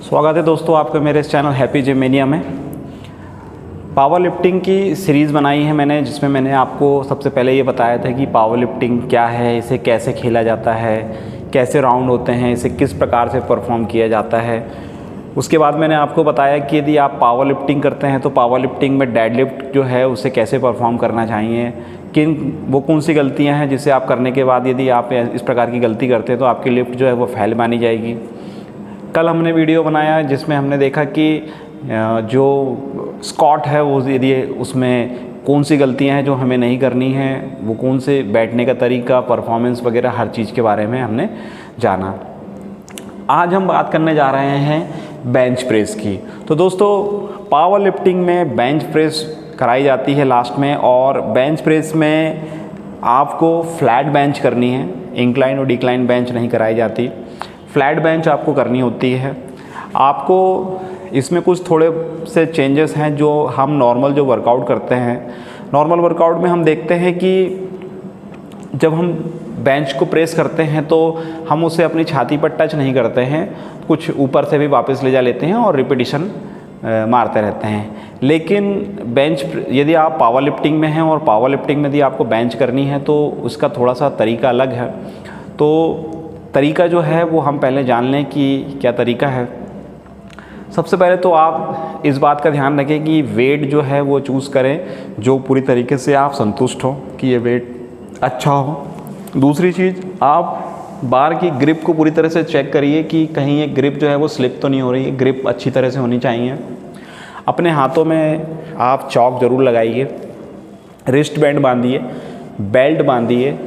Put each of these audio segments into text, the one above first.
स्वागत है दोस्तों आपका मेरे इस चैनल हैप्पी जिम मैनिया में। पावर लिफ्टिंग की सीरीज़ बनाई है मैंने, जिसमें मैंने आपको सबसे पहले ये बताया था कि पावर लिफ्टिंग क्या है, इसे कैसे खेला जाता है, कैसे राउंड होते हैं, इसे किस प्रकार से परफॉर्म किया जाता है। उसके बाद मैंने आपको बताया कि यदि आप पावर लिफ्टिंग करते हैं तो पावर लिफ्टिंग में डेड लिफ्ट जो है उसे कैसे परफॉर्म करना चाहिए, वो कौन सी गलतियाँ हैं जिसे आप करने के बाद यदि आप इस प्रकार की गलती करते हैं तो आपकी लिफ्ट जो है वो फेल मानी जाएगी। कल हमने वीडियो बनाया जिसमें हमने देखा कि जो स्क्वाट है वो यदि उसमें कौन सी गलतियां हैं जो हमें नहीं करनी है, वो कौन से बैठने का तरीका, परफॉर्मेंस वगैरह हर चीज़ के बारे में हमने जाना। आज हम बात करने जा रहे हैं बेंच प्रेस की। तो दोस्तों पावर लिफ्टिंग में बेंच प्रेस कराई जाती है लास्ट में, और बेंच प्रेस में आपको फ्लैट बेंच करनी है, इंक्लाइन और डिक्लाइन बेंच नहीं कराई जाती। फ्लैट बेंच आपको करनी होती है। आपको इसमें कुछ थोड़े से चेंजेस हैं जो हम नॉर्मल जो वर्कआउट करते हैं, नॉर्मल वर्कआउट में हम देखते हैं कि जब हम बेंच को प्रेस करते हैं तो हम उसे अपनी छाती पर टच नहीं करते हैं, कुछ ऊपर से भी वापस ले जा लेते हैं और रिपीटिशन मारते रहते हैं। लेकिन बेंच यदि आप पावर लिफ्टिंग में हैं और पावर लिफ्टिंग में यदि आपको बेंच करनी है तो उसका थोड़ा सा तरीका अलग है। तो तरीका जो है वो हम पहले जान लें कि क्या तरीका है। सबसे पहले तो आप इस बात का ध्यान रखें कि वेट जो है वो चूज़ करें जो पूरी तरीके से आप संतुष्ट हो कि ये वेट अच्छा हो। दूसरी चीज़, आप बार की ग्रिप को पूरी तरह से चेक करिए कि कहीं ये ग्रिप जो है वो स्लिप तो नहीं हो रही है, ग्रिप अच्छी तरह से होनी चाहिए। अपने हाथों में आप चौक ज़रूर लगाइए, रिस्ट बैंड बांधिए, बेल्ट बांधिए।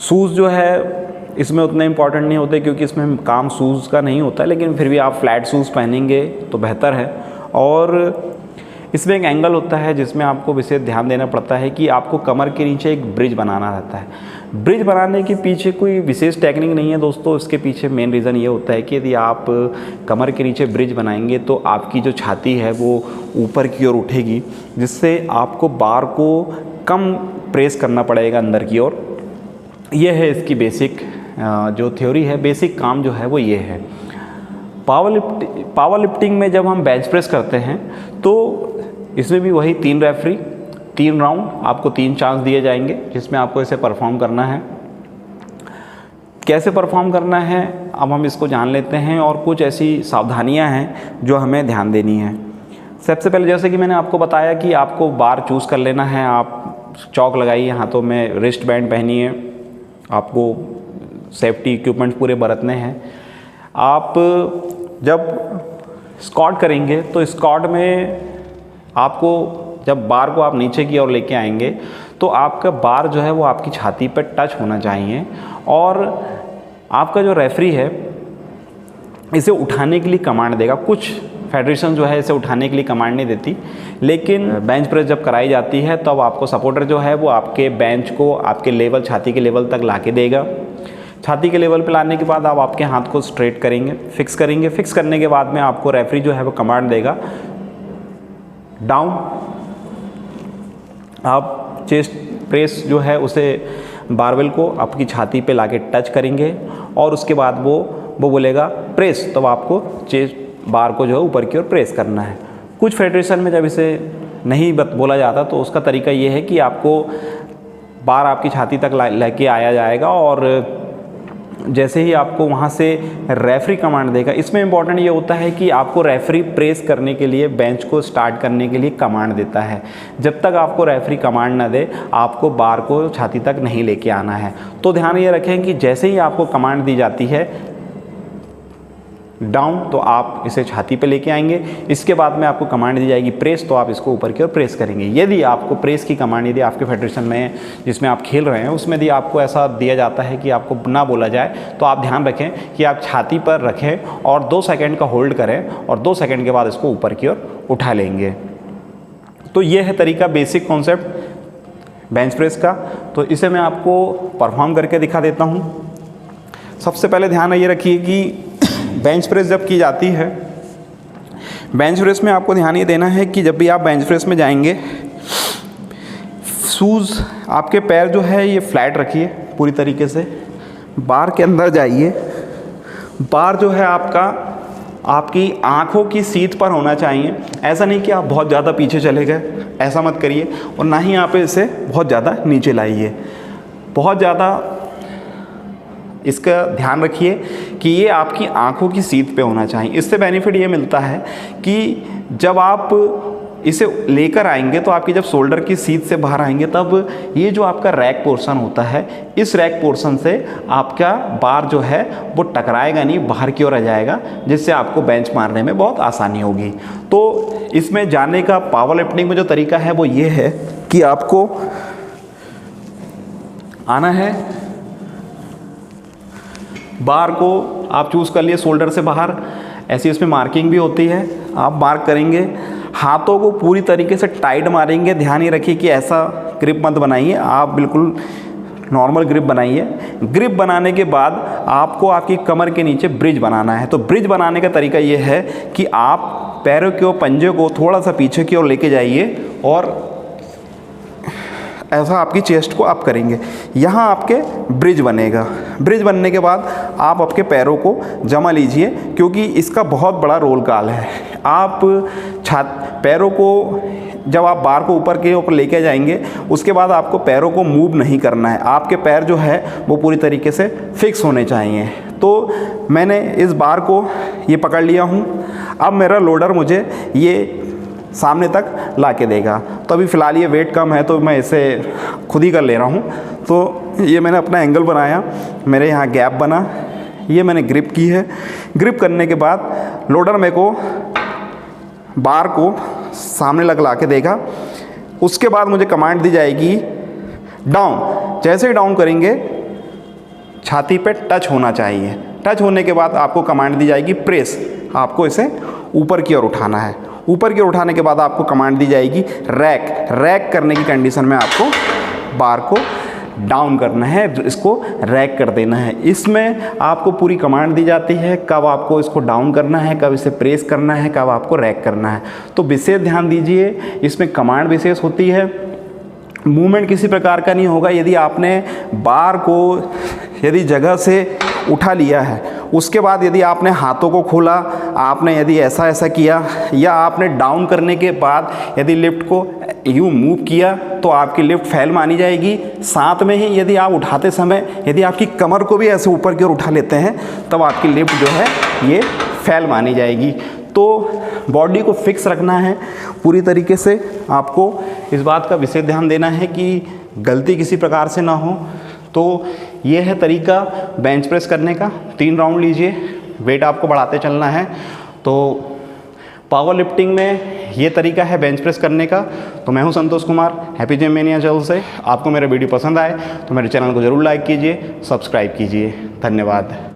शूज़ जो है इसमें उतने इम्पॉर्टेंट नहीं होते क्योंकि इसमें काम शूज़ का नहीं होता है, लेकिन फिर भी आप फ्लैट शूज़ पहनेंगे तो बेहतर है। और इसमें एक एंगल होता है जिसमें आपको विशेष ध्यान देना पड़ता है कि आपको कमर के नीचे एक ब्रिज बनाना रहता है। ब्रिज बनाने के पीछे कोई विशेष टेक्निक नहीं है दोस्तों, इसके पीछे मेन रीज़न ये होता है कि यदि आप कमर के नीचे ब्रिज बनाएंगे तो आपकी जो छाती है वो ऊपर की ओर उठेगी, जिससे आपको बार को कम प्रेस करना पड़ेगा अंदर की ओर। यह है इसकी बेसिक जो थ्योरी है, बेसिक काम जो है वो ये है। पावर लिफ्टिंग में जब हम बेंच प्रेस करते हैं तो इसमें भी वही 3 रेफरी 3 राउंड, आपको 3 चांस दिए जाएंगे जिसमें आपको इसे परफॉर्म करना है। कैसे परफॉर्म करना है अब हम इसको जान लेते हैं, और कुछ ऐसी सावधानियां हैं जो हमें ध्यान देनी है। सबसे पहले जैसे कि मैंने आपको बताया कि आपको बार चूज़ कर लेना है। आप चौक लगाइए, हाथों में रिस्ट बैंड पहनिए, आपको सेफ्टी इक्विपमेंट पूरे बरतने हैं। आप जब स्क्वाट करेंगे तो स्क्वाट में आपको जब बार को आप नीचे की ओर लेके आएंगे तो आपका बार जो है वो आपकी छाती पर टच होना चाहिए, और आपका जो रेफरी है इसे उठाने के लिए कमांड देगा। कुछ फेडरेशन जो है इसे उठाने के लिए कमांड नहीं देती, लेकिन बेंच प्रेस जब कराई जाती है तब आपको सपोर्टर जो है वो आपके बेंच को आपके लेवल, छाती के लेवल तक ला के देगा। छाती के लेवल पे लाने के बाद आप आपके हाथ को स्ट्रेट करेंगे, फिक्स करेंगे। फिक्स करने के बाद में आपको रेफरी जो है वो कमांड देगा डाउन। आप चेस्ट प्रेस जो है उसे बारबेल को आपकी छाती पे लाके टच करेंगे, और उसके बाद वो बोलेगा प्रेस, तो आपको चेस्ट बार को जो है ऊपर की ओर प्रेस करना है। कुछ फेडरेशन में जब इसे नहीं बोला जाता तो उसका तरीका ये है कि आपको बार आपकी छाती तक लेके आया जाएगा, और जैसे ही आपको वहाँ से रेफरी कमांड देगा। इसमें इम्पॉर्टेंट ये होता है कि आपको रेफरी प्रेस करने के लिए, बेंच को स्टार्ट करने के लिए कमांड देता है। जब तक आपको रेफरी कमांड ना दे आपको बार को छाती तक नहीं लेके आना है। तो ध्यान ये रखें कि जैसे ही आपको कमांड दी जाती है डाउन तो आप इसे छाती पे लेके आएंगे। इसके बाद में आपको कमांड दी जाएगी प्रेस, तो आप इसको ऊपर की ओर प्रेस करेंगे। यदि आपको प्रेस की कमांड यदि आपके फेडरेशन में जिसमें आप खेल रहे हैं उसमें यदि आपको ऐसा दिया जाता है कि आपको ना बोला जाए तो आप ध्यान रखें कि आप छाती पर रखें और 2 सेकंड का होल्ड करें, और 2 सेकंड के बाद इसको ऊपर की ओर उठा लेंगे। तो ये है तरीका, बेसिक कॉन्सेप्ट बेंच प्रेस का। तो इसे मैं आपको परफॉर्म करके दिखा देता हूँ। सबसे पहले ध्यान ये रखिए कि बेंच प्रेस जब की जाती है, बेंच प्रेस में आपको ध्यान ये देना है कि जब भी आप बेंच प्रेस में जाएंगे, शूज़ आपके पैर जो है ये फ्लैट रखिए पूरी तरीके से, बार के अंदर जाइए। बार जो है आपका आपकी आँखों की सीध पर होना चाहिए। ऐसा नहीं कि आप बहुत ज़्यादा पीछे चले गए, ऐसा मत करिए, और ना ही आप इसे बहुत ज़्यादा नीचे लाइए। बहुत ज़्यादा इसका ध्यान रखिए कि ये आपकी आँखों की सीध पे होना चाहिए। इससे बेनिफिट ये मिलता है कि जब आप इसे लेकर आएंगे तो आपकी जब शोल्डर की सीध से बाहर आएंगे तब ये जो आपका रैक पोर्शन होता है, इस रैक पोर्शन से आपका बार जो है वो टकराएगा नहीं, बाहर की ओर आ जाएगा, जिससे आपको बेंच मारने में बहुत आसानी होगी। तो इसमें जाने का पावर लिफ्टिंग में जो तरीका है वो ये है कि आपको आना है, बार को आप चूज़ कर लिए शोल्डर से बाहर, ऐसी इसमें मार्किंग भी होती है, आप मार्क करेंगे, हाथों को पूरी तरीके से टाइट मारेंगे। ध्यान ये रखिए कि ऐसा ग्रिप मत बनाइए, आप बिल्कुल नॉर्मल ग्रिप बनाइए। ग्रिप बनाने के बाद आपको आपकी कमर के नीचे ब्रिज बनाना है। तो ब्रिज बनाने का तरीका ये है कि आप पैरों के पंजे को थोड़ा सा पीछे की ओर लेके जाइए और ऐसा आपकी चेस्ट को अप करेंगे, यहाँ आपके ब्रिज बनेगा। ब्रिज बनने के बाद आप आपके पैरों को जमा लीजिए, क्योंकि इसका बहुत बड़ा रोल कॉल है। आप पैरों को जब आप बार को ऊपर के ऊपर लेके जाएंगे, उसके बाद आपको पैरों को मूव नहीं करना है, आपके पैर जो है वो पूरी तरीके से फिक्स होने चाहिए। तो मैंने इस बार को ये पकड़ लिया हूँ, अब मेरा लोडर मुझे ये सामने तक ला के देगा। तो अभी फ़िलहाल ये वेट कम है तो मैं इसे खुद ही कर ले रहा हूँ। तो ये मैंने अपना एंगल बनाया, मेरे यहाँ गैप बना, ये मैंने ग्रिप की है। ग्रिप करने के बाद लोडर मेरे को बार को सामने ला के देगा। उसके बाद मुझे कमांड दी जाएगी डाउन। जैसे ही डाउन करेंगे छाती पे टच होना चाहिए। टच होने के बाद आपको कमांड दी जाएगी प्रेस, आपको इसे ऊपर की ओर उठाना है। ऊपर की ओर उठाने के बाद आपको कमांड दी जाएगी रैक। रैक करने की कंडीशन में आपको बार को डाउन करना है, इसको रैक कर देना है। इसमें आपको पूरी कमांड दी जाती है, कब आपको इसको डाउन करना है, कब इसे प्रेस करना है, कब आपको रैक करना है। तो विशेष ध्यान दीजिए, इसमें कमांड विशेष होती है, मूवमेंट किसी प्रकार का नहीं होगा। यदि आपने बार को यदि जगह से उठा लिया है, उसके बाद यदि आपने हाथों को खोला, आपने यदि ऐसा किया, या आपने डाउन करने के बाद यदि लिफ्ट को यूँ मूव किया, तो आपकी लिफ्ट फेल मानी जाएगी। साथ में ही यदि आप उठाते समय यदि आपकी कमर को भी ऐसे ऊपर की ओर उठा लेते हैं, तब आपकी लिफ्ट जो है ये फेल मानी जाएगी। तो बॉडी को फिक्स रखना है पूरी तरीके से। आपको इस बात का विशेष ध्यान देना है कि गलती किसी प्रकार से ना हो। तो ये है तरीका बेंच प्रेस करने का। 3 राउंड लीजिए, वेट आपको बढ़ाते चलना है। तो पावर लिफ्टिंग में ये तरीका है बेंच प्रेस करने का। तो मैं हूं Santosh Kumar, happy gym mania channel से। आपको मेरा वीडियो पसंद आए तो मेरे चैनल को ज़रूर लाइक कीजिए, सब्सक्राइब कीजिए। धन्यवाद।